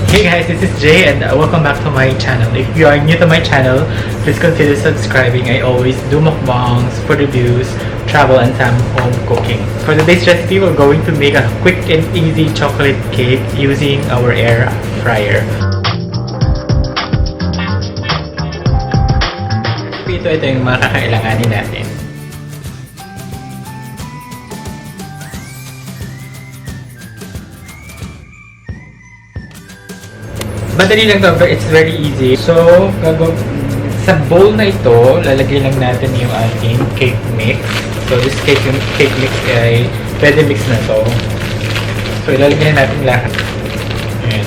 Hey guys, this is Jay and welcome back to my channel. If you are new to my channel, please consider subscribing. I always do mukbangs, food reviews, travel, and some home cooking. For today's recipe, we're going to make a quick and easy chocolate cake using our air fryer. Ito yung mga kakailanganin natin. Madali lang to, but it's very easy. So, sa bowl na ito, lalagay lang natin yung ating cake mix. So, this cake mix ay pwede mix na to. So, ilalagay na natin lahat. Ayan.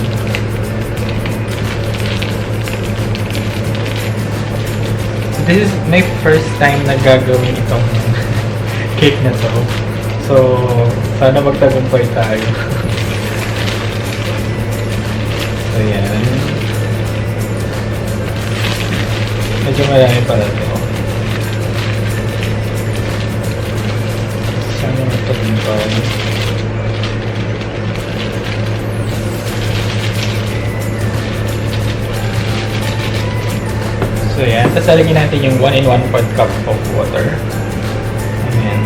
So, this is my first time na gagawin itong cake na to. So, sana magtagumpay tayo. Ayan. Medyo marami pala ito. Sana magtagumpay. So yan. Tapos lalagyan natin yung 1 1/4 cup of water. Ayan.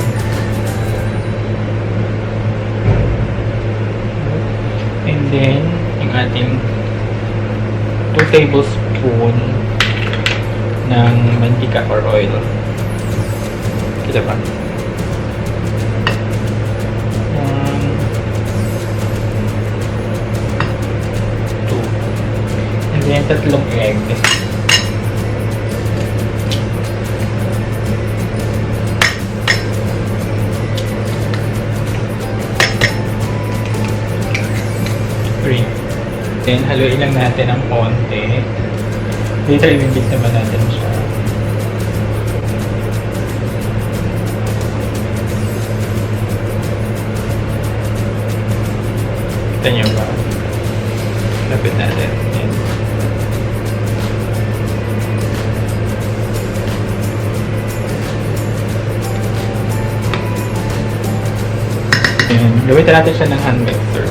And then, yung ating 2 tablespoon ng mantika or oil. Kita ba? 1, 2. And then, 3 egg. Then, haluin lang natin ng konti. Later, i-mix naman natin siya. Kita nyo ba? Lapit natin. Yan. Yan. Gawin natin siya ng hand mixer.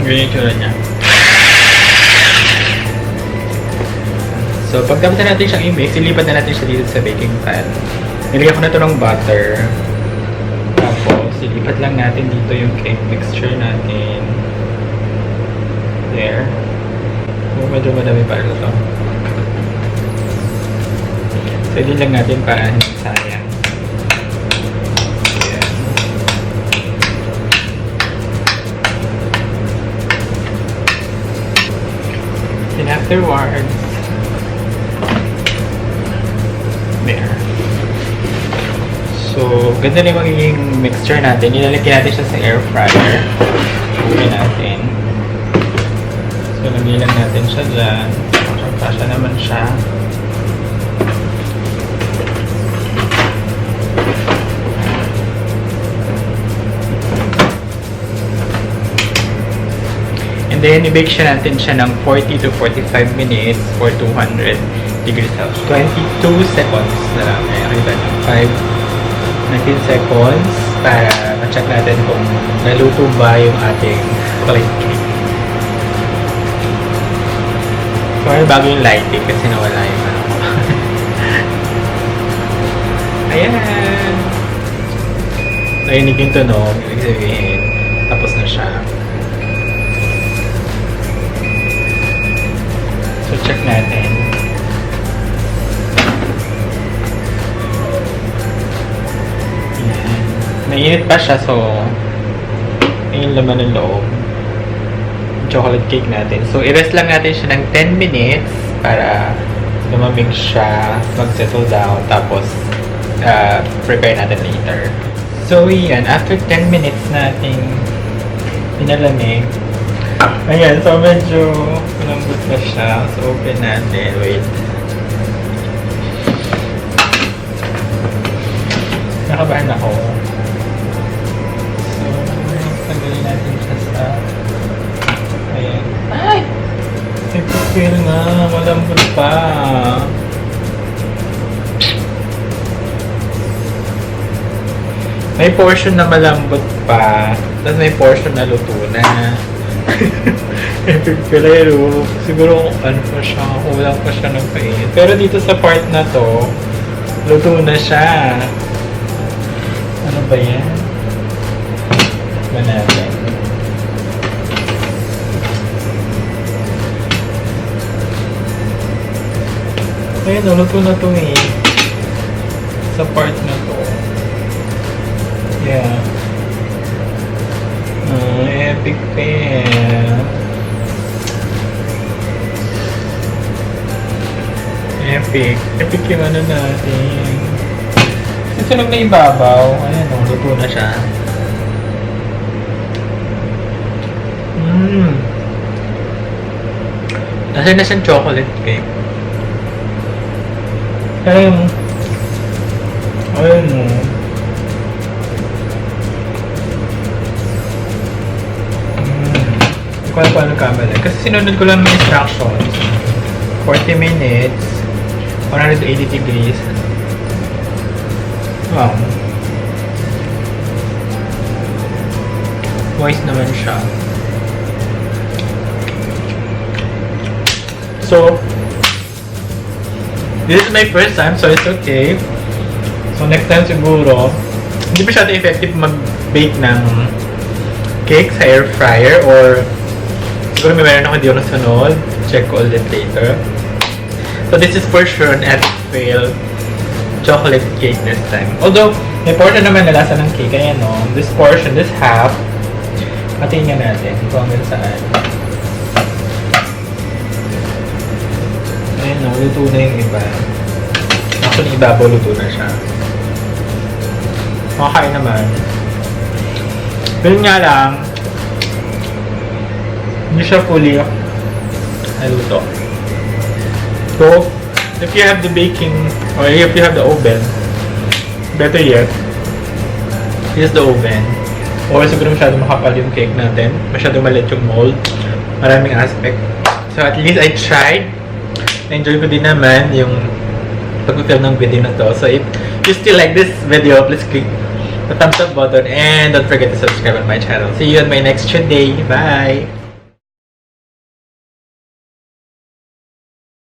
Ganyan yung tsura niya. So, pagkabit na natin siyang i-mix, ilipat na natin siya dito sa baking pan. Nilagyan ko na ito ng butter. Tapos, ilipat lang natin dito yung cake mixture natin. There. So, medyo madami pa rin ito. So, din lang natin para hindi sayang. And afterwards, there. So, ganda na yung magiging mixture natin. Ilalagyan natin siya sa air fryer. Lagyan natin. So, lagyan lang natin siya dyan. Kasya naman siya. And then, i-bake siya natin siya ng 40 to 45 minutes for 200 degrees Celsius. 22 seconds na lang. Nakita nyo. 19 seconds para ma-check natin kung naluto ba yung ating chocolate cake. So, bago yung lighting kasi nawala yung ano. Ayan! Nainig yung tunog. Ibig sabihin, tapos na siya. So, check natin. Ayan. Mainit pa siya, so yung laman ng loob. Chocolate cake natin. So, i-rest lang natin siya ng 10 minutes para lumamig siya, mag-settle down, tapos prepare natin later. So, yan. After 10 minutes nating pinalamig, ayan, so medyo malambot na siya. So, open natin. Wait. Nakabahan ako. So, Fair nga, malambot pa. May portion na malambot pa, tapos may portion na luto na. Pero siguro ano pa siya, kulang pa siya ng painit. Pero dito sa part na to, luto na siya. Ano ba yan? Ba natin? Ayun, luto na to eh. Sa part na to. Yeah. Epic fail. Epic yung ano natin. Susunog na ibabaw. Ayan o, luto na siya. Nasa na siyang chocolate cake. Ayun o. Kung paano kamala. Kasi sinunod ko lang may instructions. 40 minutes. 180 degrees. Wow. Moist naman siya. So, this is my first time, so it's okay. So, next time siguro, hindi pa siya effective mag-bake ng cake sa air fryer or siguro may meron ako hindi ako nasunod. Check ko ulit later. So this is for sure an epic fail chocolate cake this time. Although, may portion naman na lasa ng cake. Ayan o. This portion, this half, matingin natin kung hanggang saan. Ayan o. Luto na yung iba. Actually, ibabaw luto na siya. Makakain naman. Pero nga lang, hindi siya fully naluto. So, if you have the baking, or if you have the oven, better yet, use the oven. Or siguro masyadong makapal yung cake natin, masyadong maliit yung mold, maraming aspect. So, at least I tried. Na-enjoy ko din naman yung pag-film ng video na to. So, if you still like this video, please click the thumbs up button and don't forget to subscribe on my channel. See you on my next day. Bye!